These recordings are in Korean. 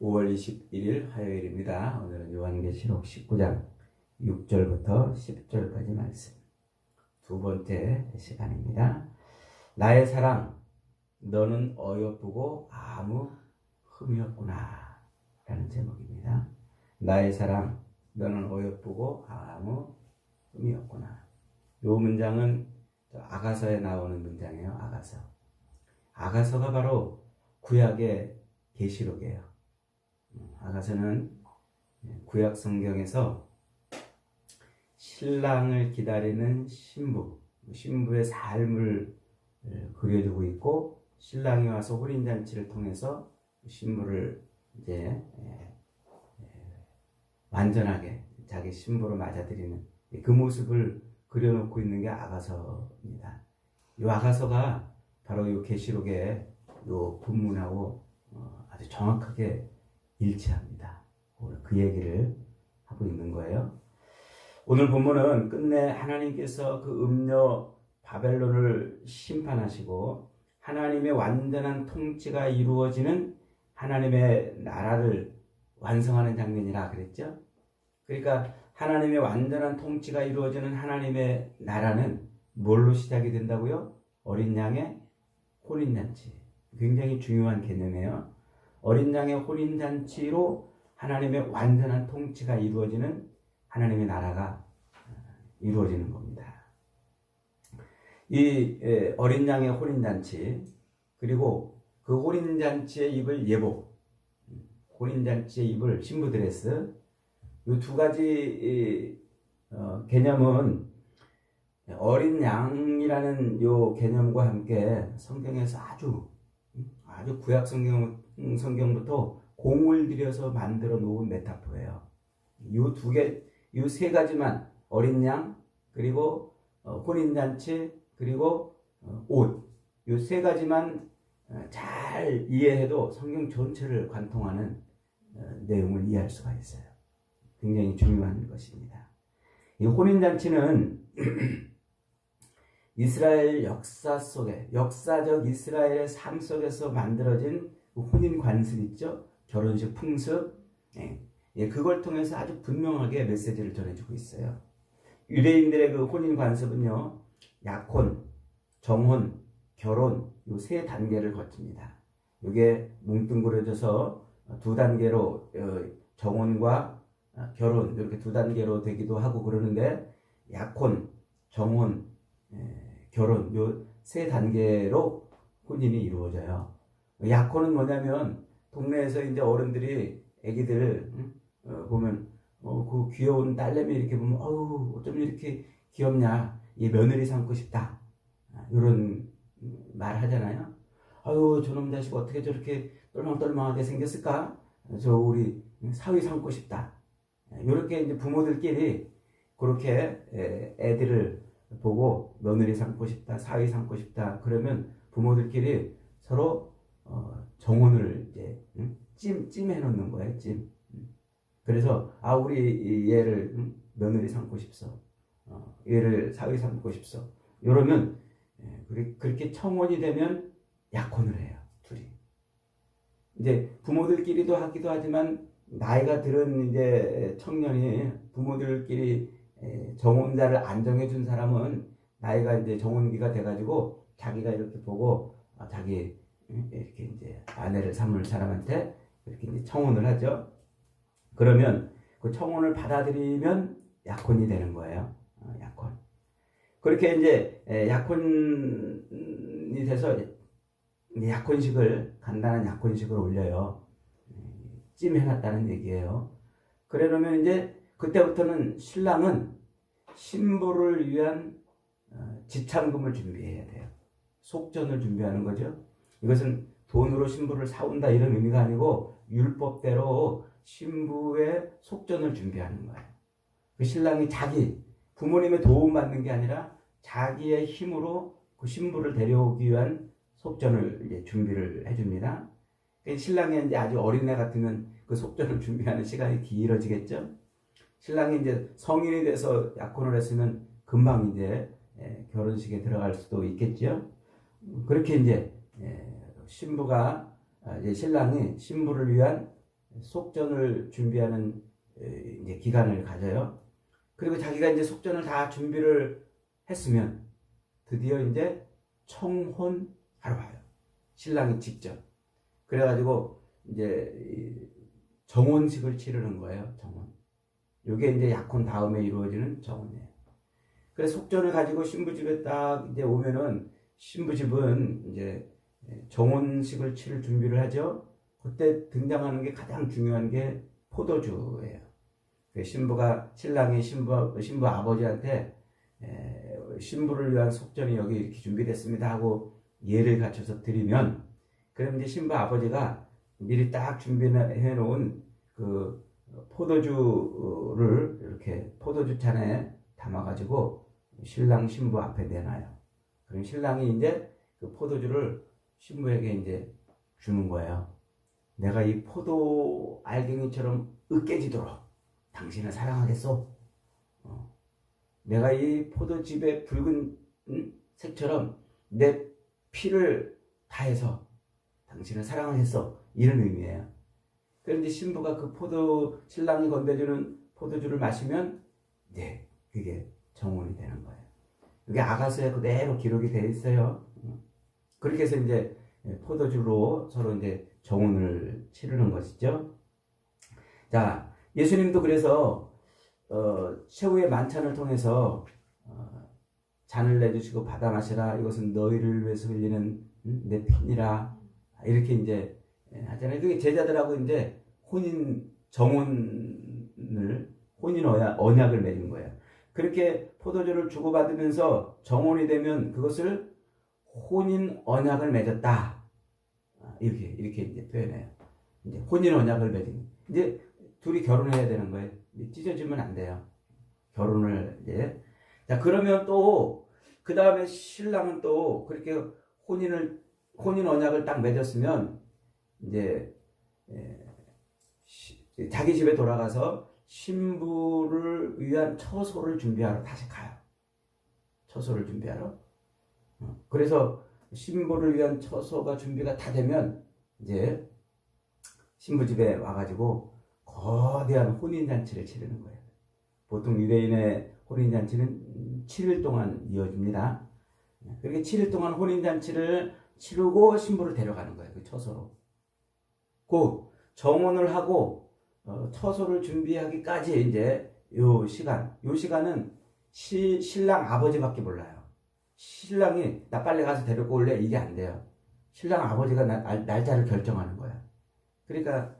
5월 21일 화요일입니다. 오늘은 요한계시록 19장 6절부터 10절까지 말씀. 두 번째 시간입니다. 나의 사랑, 너는 어여쁘고 아무 흠이 없구나 라는 제목입니다. 나의 사랑, 너는 어여쁘고 아무 흠이 없구나. 이 문장은 아가서에 나오는 문장이에요. 아가서가 바로 구약의 계시록이에요. 아가서는 구약 성경에서 신랑을 기다리는 신부의 삶을 그려주고 있고, 신랑이 와서 혼인잔치를 통해서 신부를 이제 완전하게 자기 신부로 맞아들이는 그 모습을 그려놓고 있는 게 아가서입니다. 이 아가서가 바로 이 계시록의 이 본문하고 아주 정확하게 일치합니다. 오늘 그 얘기를 하고 있는 거예요. 오늘 본문은 끝내 하나님께서 그 음녀 바벨론을 심판하시고 하나님의 완전한 통치가 이루어지는 하나님의 나라를 완성하는 장면이라 그랬죠. 그러니까 하나님의 완전한 통치가 이루어지는 하나님의 나라는 뭘로 시작이 된다고요? 어린 양의 혼인잔치. 굉장히 중요한 개념이에요. 어린 양의 혼인잔치로 하나님의 완전한 통치가 이루어지는 하나님의 나라가 이루어지는 겁니다. 이 어린 양의 혼인잔치, 그리고 그 혼인잔치에 입을 예복, 혼인잔치에 입을 신부드레스, 이 두 가지 개념은 어린 양이라는 요 개념과 함께 성경에서 아주 구약 성경부터 공을 들여서 만들어 놓은 메타포예요. 이 세 가지만, 어린 양, 그리고 혼인잔치, 그리고 옷, 이 세 가지만 잘 이해해도 성경 전체를 관통하는 내용을 이해할 수가 있어요. 굉장히 중요한 것입니다. 이 혼인잔치는 이스라엘 역사 속에, 역사적 이스라엘의 삶 속에서 만들어진 혼인 관습 있죠? 결혼식 풍습. 그걸 통해서 아주 분명하게 메시지를 전해주고 있어요. 유대인들의 그 혼인 관습은요, 약혼, 정혼, 결혼, 이 세 단계를 거칩니다. 이게 뭉뚱그려져서 두 단계로 정혼과 결혼, 이렇게 두 단계로 되기도 하고 그러는데, 약혼, 정혼, 결혼, 요 세 단계로 혼인이 이루어져요. 약혼은 뭐냐면, 동네에서 이제 어른들이 애기들 보면 그 귀여운 딸내미 이렇게 보면 어쩜 이렇게 귀엽냐, 얘 며느리 삼고 싶다, 이런 말 하잖아요. 저놈 자식 어떻게 저렇게 똘망똘망하게 생겼을까, 저 우리 사위 삼고 싶다. 이렇게 이제 부모들끼리 그렇게 애들을 보고 며느리 삼고 싶다, 사위 삼고 싶다 그러면 부모들끼리 서로 정혼을 이제 찜해 놓는 거예요. 찜. 그래서 우리 얘를 며느리 삼고 싶소, 얘를 사위 삼고 싶소, 이러면 그렇게 청혼이 되면 약혼을 해요. 둘이. 이제 부모들끼리도 하기도 하지만 나이가 들은 이제 청년이 부모들끼리 정혼자를 안 정해준 사람은 나이가 이제 정혼기가 돼가지고 자기가 이렇게 보고 자기 이렇게 이제 아내를 삼을 사람한테 이렇게 이제 청혼을 하죠. 그러면 그 청혼을 받아들이면 약혼이 되는 거예요. 약혼. 그렇게 이제 약혼이 돼서 간단한 약혼식을 올려요. 찜해놨다는 얘기예요. 그래 놓으면 이제 그때부터는 신랑은 신부를 위한 지참금을 준비해야 돼요. 속전을 준비하는 거죠. 이것은 돈으로 신부를 사온다 이런 의미가 아니고 율법대로 신부의 속전을 준비하는 거예요. 그 신랑이 자기 부모님의 도움 받는 게 아니라 자기의 힘으로 그 신부를 데려오기 위한 속전을 이제 준비를 해줍니다. 신랑이 이제 아주 어린애 같으면 그 속전을 준비하는 시간이 길어지겠죠. 신랑이 이제 성인이 돼서 약혼을 했으면 금방 이제 결혼식에 들어갈 수도 있겠죠. 그렇게 이제 신랑이 신부를 위한 속전을 준비하는 이제 기간을 가져요. 그리고 자기가 이제 속전을 다 준비를 했으면 드디어 이제 청혼하러 와요. 신랑이 직접. 그래가지고 이제 정혼식을 치르는 거예요. 정혼. 이게 이제 약혼 다음에 이루어지는 정혼이에요. 그래서 속전을 가지고 신부집에 딱 이제 오면은 신부집은 이제 정혼식을 치를 준비를 하죠. 그때 등장하는 게 가장 중요한 게 포도주예요. 신랑이 신부 아버지한테 신부를 위한 속전이 여기 이렇게 준비됐습니다 하고 예를 갖춰서 드리면, 그럼 이제 신부 아버지가 미리 딱 준비해 놓은 그 포도주를 이렇게 포도주 잔에 담아가지고 신랑 신부 앞에 내놔요. 그럼 신랑이 이제 그 포도주를 신부에게 이제 주는 거예요. 내가 이 포도 알갱이처럼 으깨지도록 당신을 사랑하겠소. 내가 이 포도즙의 붉은 색처럼 내 피를 다해서 당신을 사랑하겠소. 이런 의미예요. 그런데 신부가 그 신랑이 건네주는 포도주를 마시면, 네, 그게 정혼이 되는 거예요. 이게 아가서에 그대로 기록이 되어 있어요. 그렇게 해서 이제 포도주로 서로 이제 정혼을 치르는 것이죠. 자, 예수님도 그래서 최후의 만찬을 통해서 잔을 내주시고 받아 마시라, 이것은 너희를 위해서 흘리는 내 피니라, 이렇게 이제 하잖아요. 그게 제자들하고 이제 혼인 언약을 맺은 거예요. 그렇게 포도주를 주고받으면서 정혼이 되면 그것을 혼인 언약을 맺었다. 이렇게 이제 표현해요. 이제 혼인 언약을 맺은. 이제 둘이 결혼해야 되는 거예요. 찢어지면 안 돼요. 결혼을 이제. 자, 그러면 또 그 다음에 신랑은 또 그렇게 혼인 언약을 딱 맺었으면 이제 자기 집에 돌아가서 신부를 위한 처소를 준비하러 다시 가요. 처소를 준비하러. 그래서 신부를 위한 처소가 준비가 다 되면 이제 신부 집에 와가지고 거대한 혼인잔치를 치르는 거예요. 보통 유대인의 혼인잔치는 7일 동안 이어집니다. 그렇게 7일 동안 혼인잔치를 치르고 신부를 데려가는 거예요. 그 처소로. 그 정혼을 하고 처소를 준비하기까지 이제 요 시간은 신랑 아버지밖에 몰라요. 신랑이 나 빨리 가서 데리고 올래? 이게 안 돼요. 신랑 아버지가 날짜를 결정하는 거야. 그러니까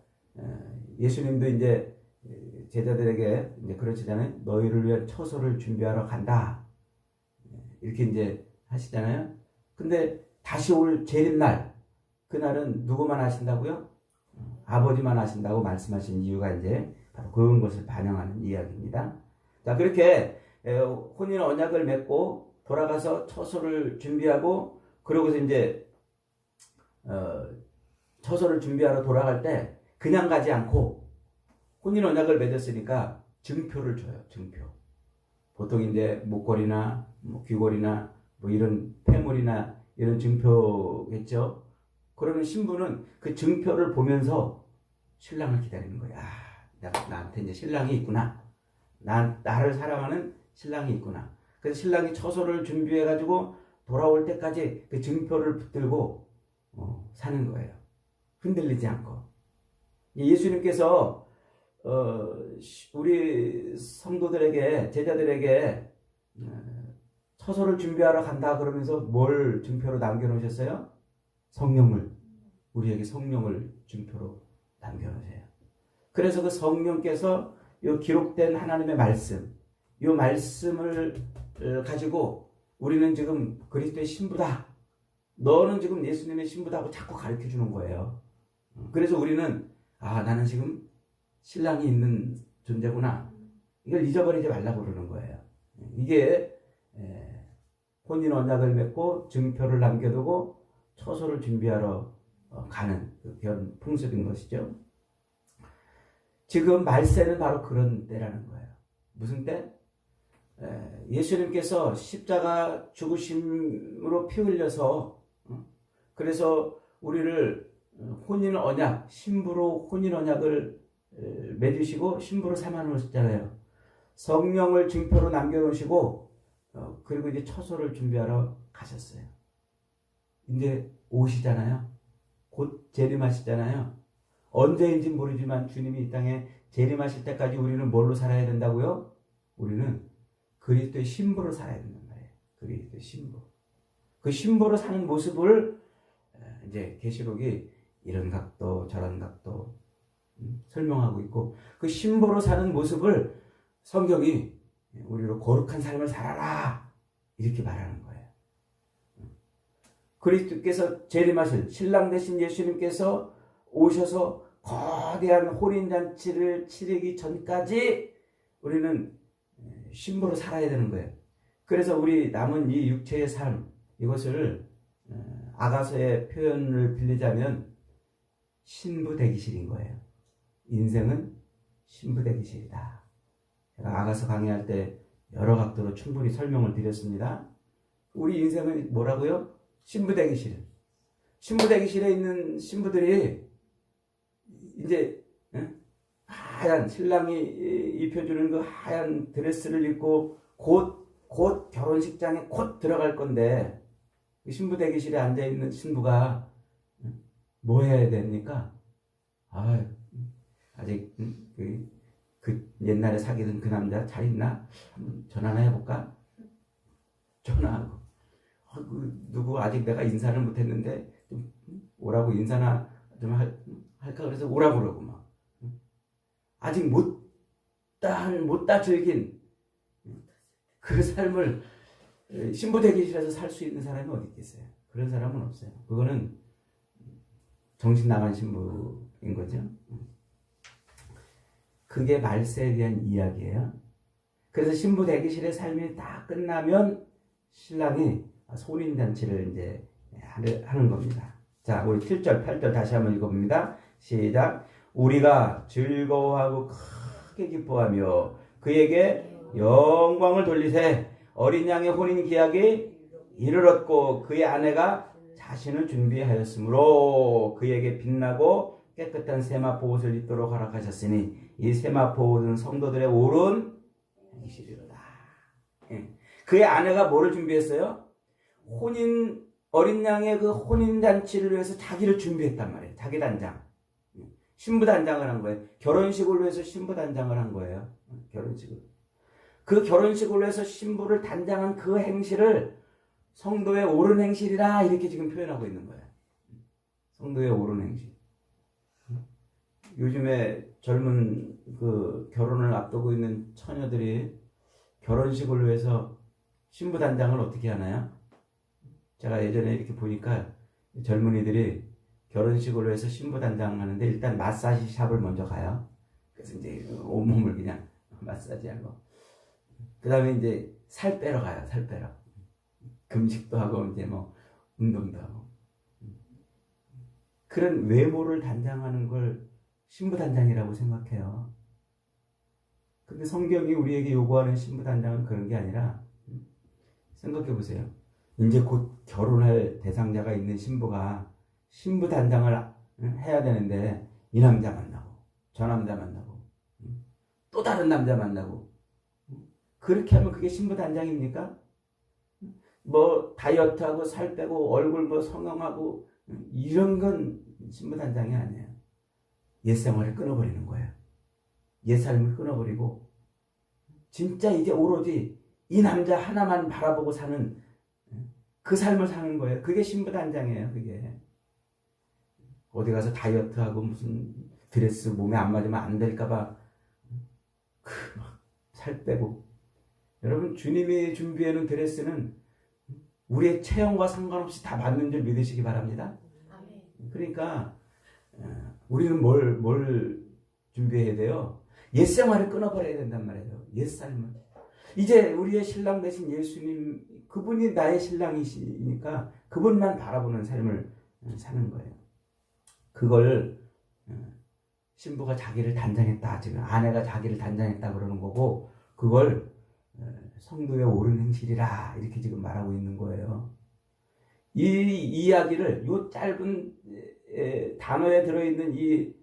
예수님도 이제 제자들에게 이제 그러시잖아요. 너희를 위한 처소를 준비하러 간다. 이렇게 이제 하시잖아요. 근데 다시 올 재림날, 그날은 누구만 하신다고요? 아버지만 하신다고 말씀하신 이유가 이제 바로 그런 것을 반영하는 이야기입니다. 자, 그렇게 혼인 언약을 맺고 돌아가서 처소를 준비하고, 그러고서 이제 처소를 준비하러 돌아갈 때 그냥 가지 않고 혼인 언약을 맺었으니까 증표를 줘요. 증표. 보통 이제 목걸이나 귀걸이나 이런 폐물이나 이런 증표겠죠. 그러면 신부는 그 증표를 보면서 신랑을 기다리는 거야. 나한테 이제 신랑이 있구나. 나를 사랑하는 신랑이 있구나. 그래서 신랑이 처소를 준비해가지고 돌아올 때까지 그 증표를 붙들고 사는 거예요. 흔들리지 않고. 예수님께서 우리 성도들에게, 제자들에게 처소를 준비하러 간다 그러면서 뭘 증표로 남겨놓으셨어요? 성령을, 우리에게 성령을 증표로 남겨놓으세요. 그래서 그 성령께서 이 기록된 하나님의 말씀, 이 말씀을 가지고 우리는 지금 그리스도의 신부다, 너는 지금 예수님의 신부다 하고 자꾸 가르쳐 주는 거예요. 그래서 우리는 나는 지금 신랑이 있는 존재구나, 이걸 잊어버리지 말라고 그러는 거예요. 이게 혼인 언약을 맺고 증표를 남겨두고 처소를 준비하러 가는 그런 풍습인 것이죠. 지금 말세는 바로 그런 때라는 거예요. 무슨 때? 예수님께서 십자가 죽으심으로 피 흘려서, 그래서 우리를 혼인 언약, 신부로 혼인 언약을 맺으시고 신부로 삼아 놓으셨잖아요. 성령을 증표로 남겨놓으시고 그리고 이제 처소를 준비하러 가셨어요. 이제 오시잖아요. 곧 재림하시잖아요. 언제인지 모르지만 주님이 이 땅에 재림하실 때까지 우리는 뭘로 살아야 된다고요? 우리는 그리스도의 신부로 살아야 된단 말이에요. 그리스도의 신부. 그 신부로 사는 모습을 이제 계시록이 이런 각도 저런 각도 설명하고 있고, 그 신부로 사는 모습을 성경이 우리로 거룩한 삶을 살아라 이렇게 말하는 거예요. 그리스도께서 재림하실 신랑 되신 예수님께서 오셔서 거대한 혼인잔치를 치르기 전까지 우리는 신부로 살아야 되는 거예요. 그래서 우리 남은 이 육체의 삶, 이것을 아가서의 표현을 빌리자면 신부 대기실인 거예요. 인생은 신부 대기실이다. 제가 아가서 강의할 때 여러 각도로 충분히 설명을 드렸습니다. 우리 인생은 뭐라고요? 신부 대기실. 신부 대기실에 있는 신부들이 이제 하얀 신랑이 입혀주는 그 하얀 드레스를 입고 곧 결혼식장에 곧 들어갈 건데, 신부 대기실에 앉아있는 신부가 뭐 해야 됩니까? 아직 그 옛날에 사귀던 그 남자 잘 있나? 한번 전화나 해볼까? 전화하고 누구 아직 내가 인사를 못했는데 좀 오라고 인사나 좀 할까 그래서 오라고 그러고 막 아직 못다 즐긴 그 삶을 신부 대기실에서 살 수 있는 사람이 어디 있겠어요? 그런 사람은 없어요. 그거는 정신 나간 신부인 거죠. 그게 말세에 대한 이야기예요. 그래서 신부 대기실의 삶이 다 끝나면 신랑이 혼인잔치를 이제 하는 겁니다. 자, 우리 7절, 8절 다시 한번 읽어봅니다. 시작. 우리가 즐거워하고 크게 기뻐하며 그에게 영광을 돌리세. 어린 양의 혼인 기약이 이르렀고 그의 아내가 자신을 준비하였으므로 그에게 빛나고 깨끗한 세마포 옷을 입도록 허락하셨으니 이 세마포 옷은 성도들의 옳은 행실이로다. 그의 아내가 뭐를 준비했어요? 어린 양의 그 혼인잔치를 위해서 자기를 준비했단 말이에요. 자기 단장. 신부 단장을 한 거예요. 결혼식을 위해서 신부 단장을 한 거예요. 결혼식을. 그 결혼식을 위해서 신부를 단장한 그 행실을 성도의 옳은 행실이라 이렇게 지금 표현하고 있는 거예요. 성도의 옳은 행실. 요즘에 젊은 그 결혼을 앞두고 있는 처녀들이 결혼식을 위해서 신부 단장을 어떻게 하나요? 제가 예전에 이렇게 보니까 젊은이들이 결혼식을 위해서 신부 단장 하는데 일단 마사지 샵을 먼저 가요. 그래서 이제 온몸을 그냥 마사지하고 그 다음에 이제 살 빼러 가요. 살 빼러. 금식도 하고 이제 뭐 운동도 하고. 그런 외모를 단장하는 걸 신부 단장이라고 생각해요. 근데 성경이 우리에게 요구하는 신부 단장은 그런 게 아니라, 생각해 보세요. 이제 곧 결혼할 대상자가 있는 신부가 신부 단장을 해야 되는데 이 남자 만나고 저 남자 만나고 또 다른 남자 만나고 그렇게 하면 그게 신부 단장입니까? 뭐 다이어트하고 살 빼고 얼굴 뭐 성형하고 이런 건 신부 단장이 아니에요. 옛 생활을 끊어버리는 거예요. 옛 삶을 끊어버리고 진짜 이제 오로지 이 남자 하나만 바라보고 사는 그 삶을 사는 거예요. 그게 신부 단장이에요. 그게 어디 가서 다이어트하고 무슨 드레스 몸에 안 맞으면 안 될까봐 살 빼고. 여러분, 주님이 준비해놓은 드레스는 우리의 체형과 상관없이 다 맞는 줄 믿으시기 바랍니다. 그러니까 우리는 뭘 준비해야 돼요? 옛 생활을 끊어버려야 된단 말이에요. 옛 삶을. 이제 우리의 신랑 되신 예수님, 그분이 나의 신랑이시니까 그분만 바라보는 삶을 사는 거예요. 그걸 신부가 자기를 단장했다, 지금 아내가 자기를 단장했다 그러는 거고, 그걸 성도의 옳은 행실이라 이렇게 지금 말하고 있는 거예요. 이 이야기를 요 짧은 단어에 들어있는 이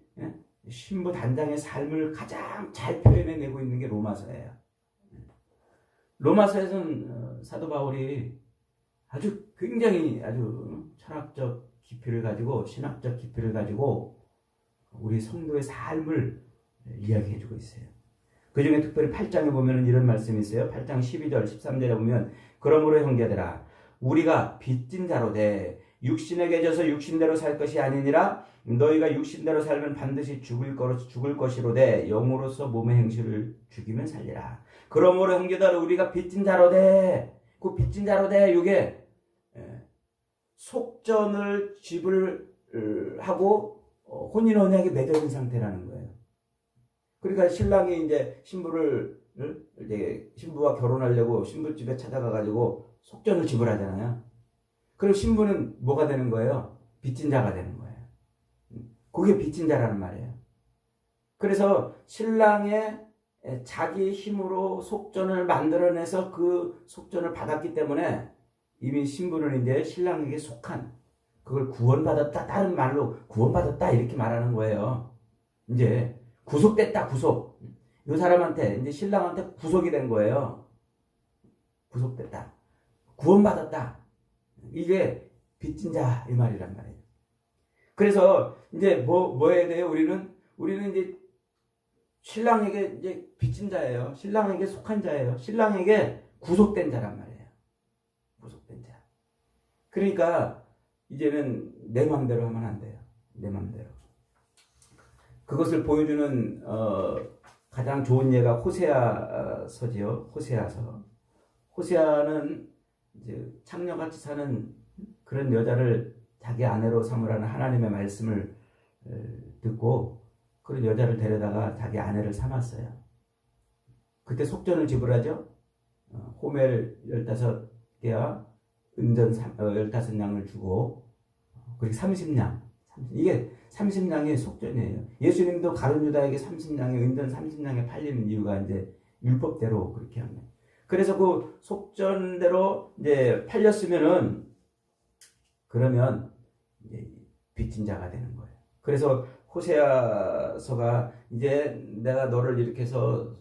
신부 단장의 삶을 가장 잘 표현해내고 있는 게 로마서예요. 로마서에서는 사도 바울이 아주 굉장히 아주 철학적 깊이를 가지고 신학적 깊이를 가지고 우리 성도의 삶을 이야기해주고 있어요. 그 중에 특별히 8장에 보면 이런 말씀이 있어요. 8장 12절 13절에 보면 그러므로 형제들아 우리가 빚진 자로 돼 육신에게 져서 육신대로 살 것이 아니니라 너희가 육신대로 살면 반드시 죽을 것이로되 영으로서 몸의 행실을 죽이면 살리라. 그러므로 형제들아 우리가 빚진 자로 돼. 그 빚진 자로 돼. 이게 속전을 지불 하고 혼인 언약에 맺어진 상태라는 거예요. 그러니까 신랑이 이제 신부와 결혼하려고 신부집에 찾아가 가지고 속전을 지불하잖아요. 그럼 신부는 뭐가 되는 거예요? 빚진 자가 되는 거예요. 그게 빚진 자라는 말이에요. 그래서 신랑의 자기 힘으로 속전을 만들어내서 그 속전을 받았기 때문에 이미 신부는 이제 신랑에게 속한, 그걸 구원받았다, 다른 말로 구원받았다 이렇게 말하는 거예요. 이제 구속됐다, 구속. 이 사람한테 이제 신랑한테 구속이 된 거예요. 구속됐다, 구원받았다. 이게 빚진 자 이 말이란 말이에요. 그래서 이제 뭐 해야 돼요? 우리는 이제 신랑에게 이제 빚진 자예요. 신랑에게 속한 자예요. 신랑에게 구속된 자란 말이에요. 구속된 자. 그러니까 이제는 내 마음대로 하면 안 돼요. 내 마음대로. 그것을 보여주는 가장 좋은 예가 호세아서지요. 호세아서. 호세아는 이제 창녀같이 사는 그런 여자를 자기 아내로 삼으라는 하나님의 말씀을 듣고 그런 여자를 데려다가 자기 아내를 삼았어요. 그때 속전을 지불하죠. 호멜 15개와 은전 15냥을 주고 그리고 30냥. 이게 30냥이 속전이에요. 예수님도 가룟 유다에게 30냥에 은전 30냥에 팔리는 이유가 이제 율법대로 그렇게 합니다. 그래서 그 속전대로 이제 팔렸으면은 그러면 이제 빚진 자가 되는 거예요. 그래서 호세아서가 이제 내가 너를 이렇게 해서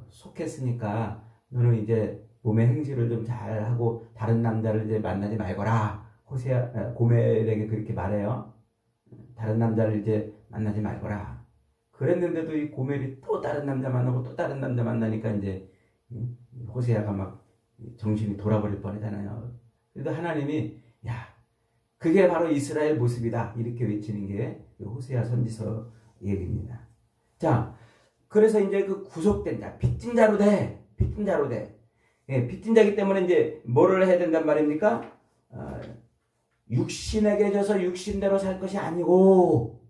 속했으니까 너는 이제 몸의 행실을 좀 잘하고 다른 남자를 이제 만나지 말거라. 고멜에게 그렇게 말해요. 다른 남자를 이제 만나지 말거라. 그랬는데도 이 고멜이 또 다른 남자 만나고 또 다른 남자 만나니까 이제 호세아가 막 정신이 돌아버릴 뻔하잖아요. 그래도 하나님이 야 그게 바로 이스라엘 모습이다 이렇게 외치는 게 호세아 선지서 얘기입니다. 자, 그래서 이제 그 구속된 자, 빚진 자로 돼, 빚진 자로 돼. 예, 빚진 자기 때문에 이제 뭐를 해야 된단 말입니까? 육신에게 져서 육신대로 살 것이 아니고,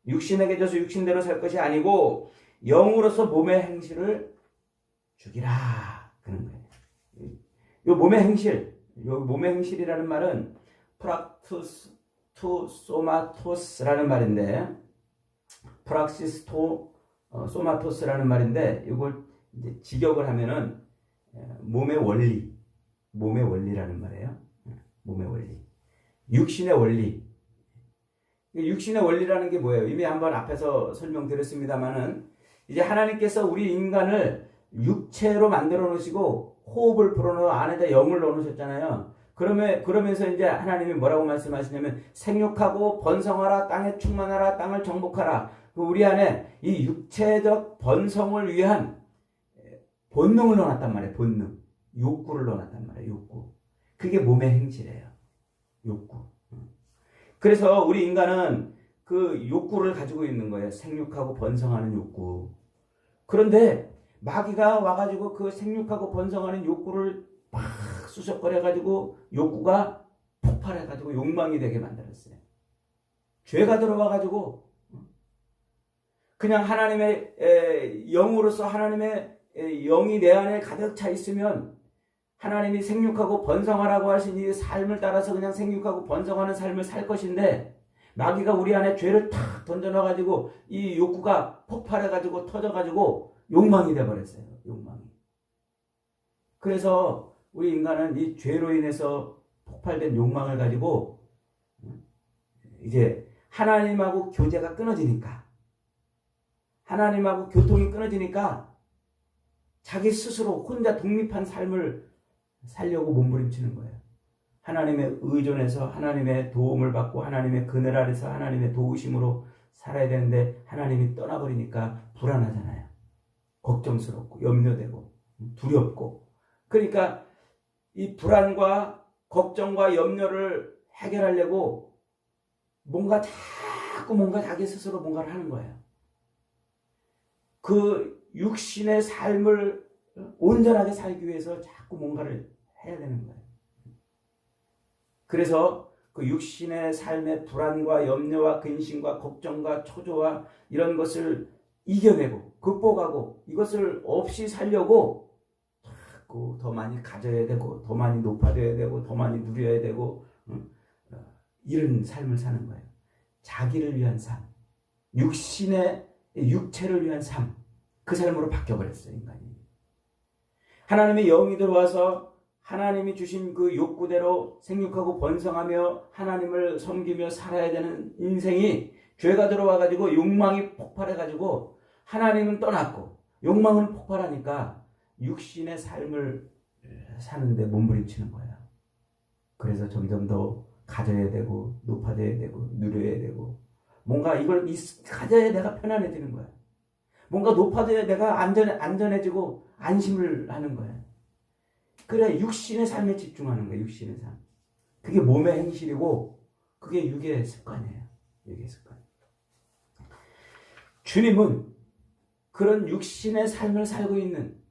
육신에게 져서 육신대로 살 것이 아니고 영으로서 몸의 행실을 죽이라 그런 거예요. 이 몸의 행실. 요 몸의 행실이라는 말은 프락투스 투 소마토스라는 말인데 프락시스 토 소마토스라는 말인데 이걸 이제 직역을 하면은 몸의 원리라는 말이에요. 몸의 원리. 육신의 원리. 육신의 원리라는 게 뭐예요? 이미 한번 앞에서 설명드렸습니다만은 이제 하나님께서 우리 인간을 육체로 만들어 놓으시고 호흡을 불어넣어 안에다 영을 넣어 놓으셨잖아요. 그러면서 이제 하나님이 뭐라고 말씀하시냐면 생육하고 번성하라, 땅에 충만하라, 땅을 정복하라. 우리 안에 이 육체적 번성을 위한 본능을 넣어놨단 말이에요. 본능. 욕구를 넣어놨단 말이에요. 욕구. 그게 몸의 행실이에요. 욕구. 그래서 우리 인간은 그 욕구를 가지고 있는 거예요. 생육하고 번성하는 욕구. 그런데 마귀가 와가지고 그 생육하고 번성하는 욕구를 막 수석거려가지고 욕구가 폭발해가지고 욕망이 되게 만들었어요. 죄가 들어와가지고 그냥 하나님의 영으로서 하나님의 영이 내 안에 가득 차 있으면 하나님이 생육하고 번성하라고 하신 이 삶을 따라서 그냥 생육하고 번성하는 삶을 살 것인데 마귀가 우리 안에 죄를 탁 던져놔가지고 이 욕구가 폭발해가지고 터져가지고 욕망이 돼버렸어요. 욕망이. 그래서 우리 인간은 이 죄로 인해서 폭발된 욕망을 가지고 이제 하나님하고 교제가 끊어지니까, 하나님하고 교통이 끊어지니까 자기 스스로 혼자 독립한 삶을 살려고 몸부림치는 거예요. 하나님의 의존해서 하나님의 도움을 받고 하나님의 그늘 아래서 하나님의 도우심으로 살아야 되는데 하나님이 떠나버리니까 불안하잖아요. 걱정스럽고 염려되고 두렵고. 그러니까 이 불안과 걱정과 염려를 해결하려고 자꾸 자기 스스로 뭔가를 하는 거예요. 그 육신의 삶을 온전하게 살기 위해서 자꾸 뭔가를 해야 되는 거예요. 그래서 그 육신의 삶의 불안과 염려와 근심과 걱정과 초조와 이런 것을 이겨내고 극복하고 이것을 없이 살려고 자꾸 더 많이 가져야 되고 더 많이 높아져야 되고 더 많이 누려야 되고 이런 삶을 사는 거예요. 자기를 위한 삶, 육체를 위한 삶, 그 삶으로 바뀌어버렸어요, 인간이. 하나님의 영이 들어와서 하나님이 주신 그 욕구대로 생육하고 번성하며 하나님을 섬기며 살아야 되는 인생이 죄가 들어와가지고 욕망이 폭발해가지고 하나님은 떠났고 욕망은 폭발하니까 육신의 삶을 사는데 몸부림치는 거예요. 그래서 점점 더 가져야 되고 높아져야 되고 누려야 되고 뭔가 이걸 가져야 내가 편안해지는 거예요. 뭔가 높아져야 내가 안전해지고 안심을 하는 거예요. 그래 육신의 삶에 집중하는 거예요. 육신의 삶. 그게 몸의 행실이고 그게 육의 습관이에요. 육의 습관. 주님은 그런 육신의 삶을 살고 있는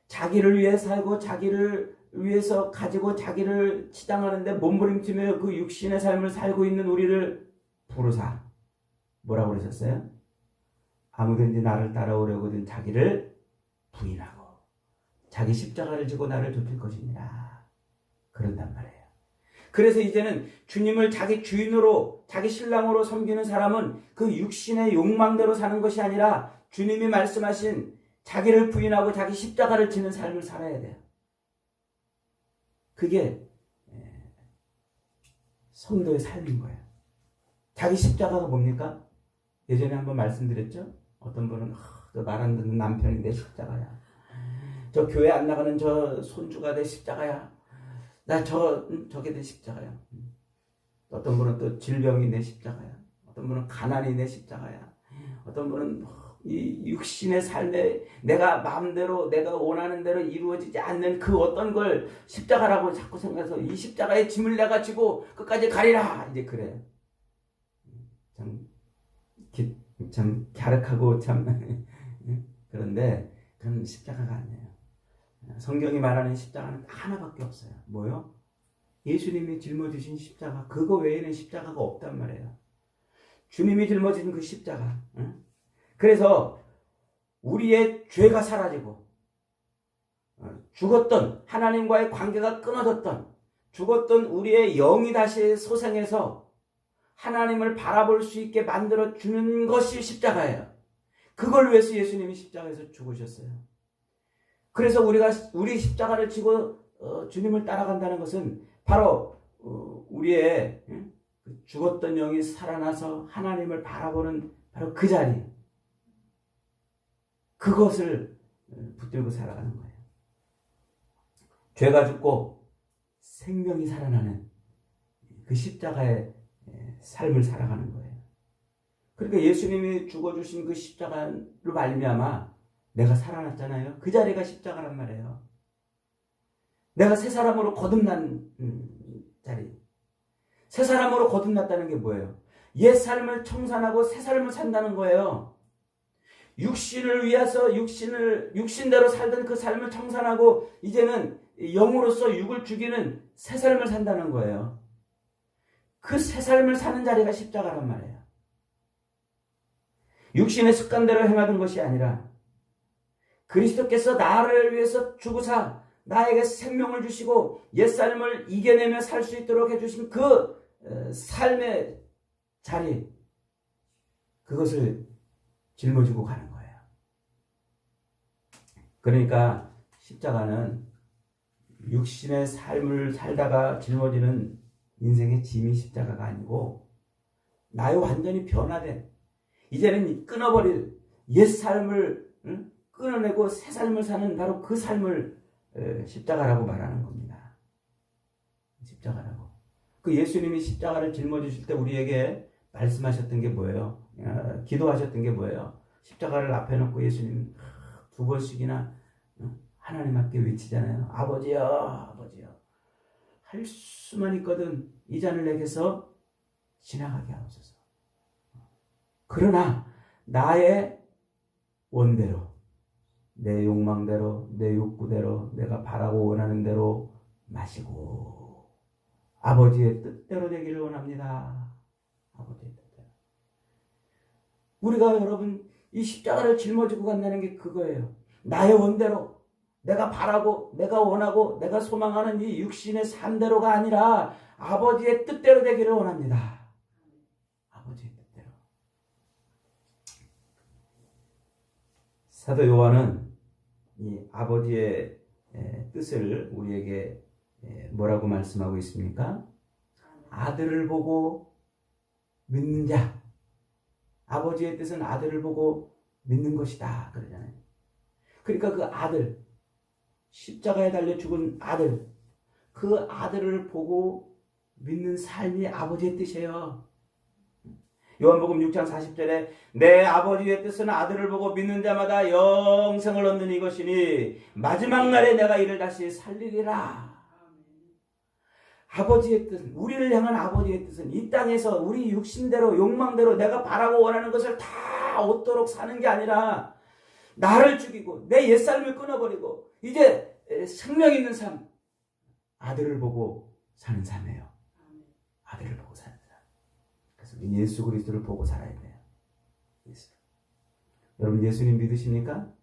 자기를 위해 살고 자기를 위해서 가지고 자기를 치장하는데 몸부림치며 그 육신의 삶을 살고 있는 우리를 부르사 뭐라고 그러셨어요? 아무든지 나를 따라오려거든 자기를 부인하고 자기 십자가를 지고 나를 좁힐 것이니라. 그런단 말이에요. 그래서 이제는 주님을 자기 주인으로 자기 신랑으로 섬기는 사람은 그 육신의 욕망대로 사는 것이 아니라 주님이 말씀하신 자기를 부인하고 자기 십자가를 지는 삶을 살아야 돼요. 그게 성도의 삶인 거예요. 자기 십자가가 뭡니까? 예전에 한번 말씀드렸죠? 어떤 분은 말 안 듣는 남편이 내 십자가야. 저 교회 안 나가는 저 손주가 내 십자가야. 나 저게 내 십자가야. 어떤 분은 또 질병이 내 십자가야. 어떤 분은 가난이 내 십자가야. 어떤 분은 이 육신의 삶에 내가 마음대로 내가 원하는 대로 이루어지지 않는 그 어떤 걸 십자가라고 자꾸 생각해서 이 십자가의 짐을 내가 지고 끝까지 가리라. 이제 그래요. 참 갸륵하고 참 그런데 그런 십자가가 아니에요. 성경이 말하는 십자가는 하나밖에 없어요. 뭐요? 예수님이 짊어지신 십자가. 그거 외에는 십자가가 없단 말이에요. 주님이 짊어진 그 십자가. 그래서 우리의 죄가 사라지고 죽었던 하나님과의 관계가 끊어졌던 죽었던 우리의 영이 다시 소생해서 하나님을 바라볼 수 있게 만들어주는 것이 십자가예요. 그걸 위해서 예수님이 십자가에서 죽으셨어요. 그래서 우리 십자가를 지고 주님을 따라간다는 것은 바로 우리의 죽었던 영이 살아나서 하나님을 바라보는 바로 그 자리, 그것을 붙들고 살아가는 거예요. 죄가 죽고 생명이 살아나는 그 십자가의 삶을 살아가는 거예요. 그러니까 예수님이 죽어주신 그 십자가로 말미암아 내가 살아났잖아요. 그 자리가 십자가란 말이에요. 내가 새 사람으로 거듭난 자리. 새 사람으로 거듭났다는 게 뭐예요? 옛 삶을 청산하고 새 삶을 산다는 거예요. 육신을 위해서 육신대로 살던 그 삶을 청산하고 이제는 영으로서 육을 죽이는 새 삶을 산다는 거예요. 그 새 삶을 사는 자리가 십자가란 말이에요. 육신의 습관대로 행하던 것이 아니라 그리스도께서 나를 위해서 죽으사 나에게 생명을 주시고 옛삶을 이겨내며 살 수 있도록 해주신 그 삶의 자리, 그것을 짊어지고 가는 거예요. 그러니까 십자가는 육신의 삶을 살다가 짊어지는 인생의 짐이 십자가가 아니고 나의 완전히 변화된, 이제는 끊어버릴 옛 삶을 끊어내고 새 삶을 사는 바로 그 삶을 십자가라고 말하는 겁니다. 십자가라고. 그 예수님이 십자가를 짊어지실 때 우리에게 말씀하셨던 게 뭐예요? 기도하셨던 게 뭐예요? 십자가를 앞에 놓고 예수님 두 번씩이나 하나님 앞에 외치잖아요. 아버지여, 아버지여. 할 수만 있거든 이 잔을 내게서 지나가게 하옵소서. 그러나 나의 원대로, 내 욕망대로, 내 욕구대로, 내가 바라고 원하는 대로 마시고 아버지의 뜻대로 되기를 원합니다. 아버지의 뜻대로. 우리가 여러분 이 십자가를 짊어지고 간다는 게 그거예요. 나의 원대로, 내가 바라고, 내가 원하고, 내가 소망하는 이 육신의 삶대로가 아니라 아버지의 뜻대로 되기를 원합니다. 아버지의 뜻대로. 사도 요한은 이 아버지의 뜻을 우리에게 뭐라고 말씀하고 있습니까? 아들을 보고 믿는 자. 아버지의 뜻은 아들을 보고 믿는 것이다. 그러잖아요. 그러니까 그 아들, 십자가에 달려 죽은 아들, 그 아들을 보고 믿는 삶이 아버지의 뜻이에요. 요한복음 6장 40절에 내 아버지의 뜻은 아들을 보고 믿는 자마다 영생을 얻는 이것이니 마지막 날에 내가 이를 다시 살리리라. 아버지의 뜻, 우리를 향한 아버지의 뜻은 이 땅에서 우리 육신대로 욕망대로 내가 바라고 원하는 것을 다 얻도록 사는 게 아니라 나를 죽이고 내 옛삶을 끊어버리고 이제 생명 있는 삶, 아들을 보고 사는 삶이에요. 아들을 보고 사는 삶. 그래서 예수 그리스도를 보고 살아야 돼요. 여러분 예수님 믿으십니까?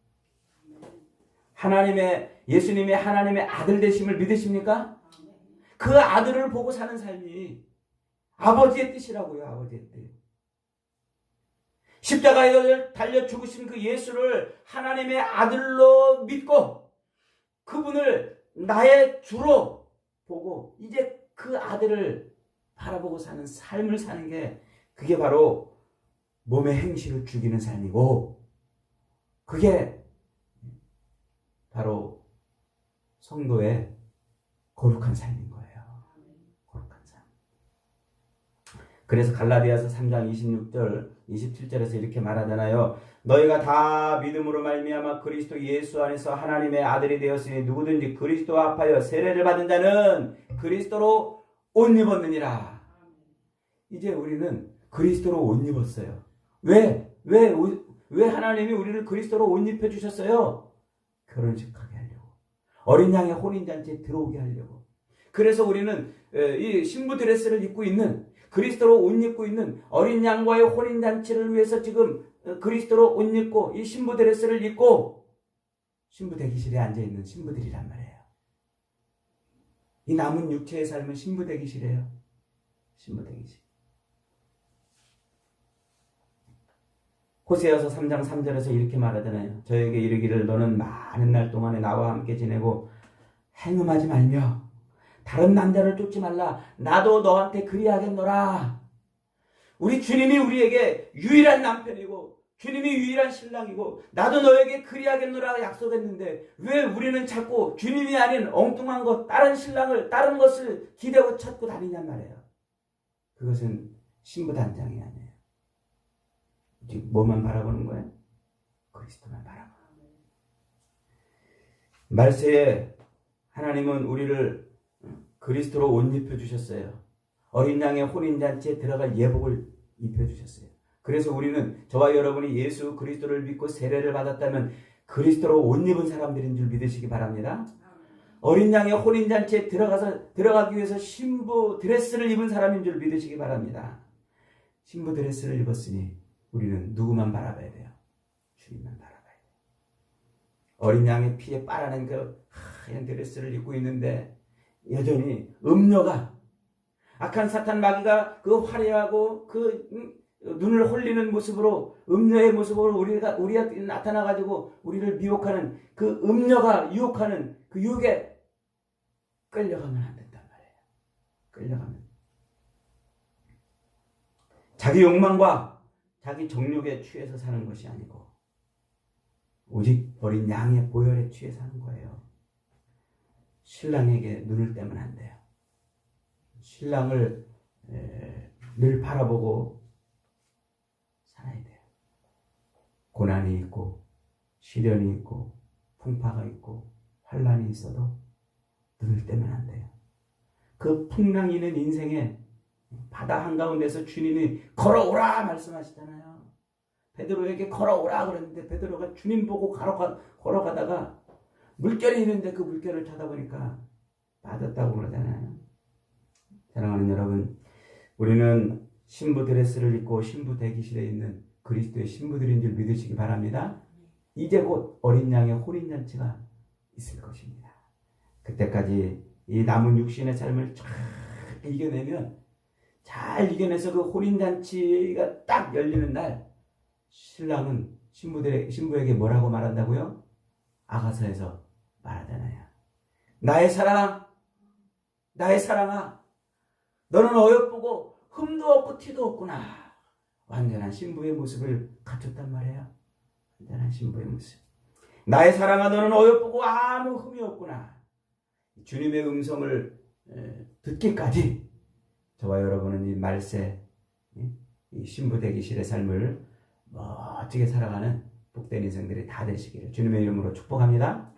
예수님이 하나님의 아들 되심을 믿으십니까? 그 아들을 보고 사는 삶이 아버지의 뜻이라고요. 아버지의 뜻. 십자가에 달려 죽으신 그 예수를 하나님의 아들로 믿고 그분을 나의 주로 보고 이제 그 아들을 바라보고 사는 삶을 사는 게 그게 바로 몸의 행실을 죽이는 삶이고 그게 바로 성도의 거룩한 삶인 거예요. 거룩한 삶. 그래서 갈라디아서 3장 26절 27절에서 이렇게 말하잖아요. 너희가 다 믿음으로 말미암아 그리스도 예수 안에서 하나님의 아들이 되었으니 누구든지 그리스도와 합하여 세례를 받은 자는 그리스도로 옷 입었느니라. 이제 우리는 그리스도로 옷 입었어요. 왜 하나님이 우리를 그리스도로 옷 입혀 주셨어요? 결혼식하게 하려고. 어린 양의 혼인잔치에 들어오게 하려고. 그래서 우리는 이 신부 드레스를 입고 있는 그리스도로 옷 입고 있는 어린 양과의 혼인잔치를 위해서 지금 그리스도로 옷 입고 이 신부 드레스를 입고 신부 대기실에 앉아있는 신부들이란 말이에요. 이 남은 육체의 삶은 신부 대기실이에요. 신부 대기실. 호세아서 3장 3절에서 이렇게 말하잖아요. 저에게 이르기를 너는 많은 날 동안에 나와 함께 지내고 행음하지 말며 다른 남자를 쫓지 말라. 나도 너한테 그리하겠노라. 우리 주님이 우리에게 유일한 남편이고 주님이 유일한 신랑이고 나도 너에게 그리하겠노라 약속했는데 왜 우리는 자꾸 주님이 아닌 엉뚱한 것, 다른 신랑을, 다른 것을 기대고 찾고 다니냔 말이에요. 그것은 신부단장이 아니에요. 뭐만 바라보는 거예요? 그리스도만 바라보는 거예요. 말세에 하나님은 우리를 그리스도로 옷 입혀주셨어요. 어린 양의 혼인잔치에 들어갈 예복을 입혀주셨어요. 그래서 우리는 저와 여러분이 예수 그리스도를 믿고 세례를 받았다면 그리스도로 옷 입은 사람들인 줄 믿으시기 바랍니다. 어린 양의 혼인잔치에 들어가기 위해서 신부 드레스를 입은 사람인 줄 믿으시기 바랍니다. 신부 드레스를 입었으니 우리는 누구만 바라봐야 돼요? 주님만 바라봐야 돼요. 어린 양의 피에 빨아낸 그 하얀 드레스를 입고 있는데 여전히 음녀가 악한 사탄 마귀가 그 화려하고 그 눈을 홀리는 모습으로 음녀의 모습으로 우리한테 나타나가지고 우리를 미혹하는 그 음녀가 유혹하는 그 유혹에 끌려가면 안 된단 말이에요. 끌려가면 자기 욕망과 자기 정욕에 취해서 사는 것이 아니고 오직 어린 양의 보혈에 취해 사는 거예요. 신랑에게 눈을 떼면 안 돼요. 신랑을 늘 바라보고 살아야 돼요. 고난이 있고 시련이 있고 풍파가 있고 환란이 있어도 눈을 떼면 안 돼요. 그 풍랑이 있는 인생에 바다 한가운데서 주님이 걸어오라 말씀하시잖아요. 베드로에게 걸어오라 그랬는데 베드로가 주님 보고 걸어가다가 물결이 있는데 그 물결을 쳐다보니까 빠졌다고 그러잖아요. 사랑하는 여러분, 우리는 신부 드레스를 입고 신부 대기실에 있는 그리스도의 신부들인 줄 믿으시기 바랍니다. 이제 곧 어린 양의 혼인잔치가 있을 것입니다. 그때까지 이 남은 육신의 삶을 잘 이겨내면, 잘 이겨내서 그 혼인잔치가 딱 열리는 날 신랑은 신부에게 뭐라고 말한다고요? 아가서에서 말하잖아요. 나의 사랑, 나의 사랑아, 너는 어여쁘고 흠도 없고 티도 없구나. 완전한 신부의 모습을 갖췄단 말이에요. 완전한 신부의 모습. 나의 사랑아, 너는 어여쁘고 아무 흠이 없구나. 주님의 음성을 듣기까지 저와 여러분은 이 말세, 이 신부 대기실의 삶을 멋지게 살아가는 복된 인생들이 다 되시기를 주님의 이름으로 축복합니다.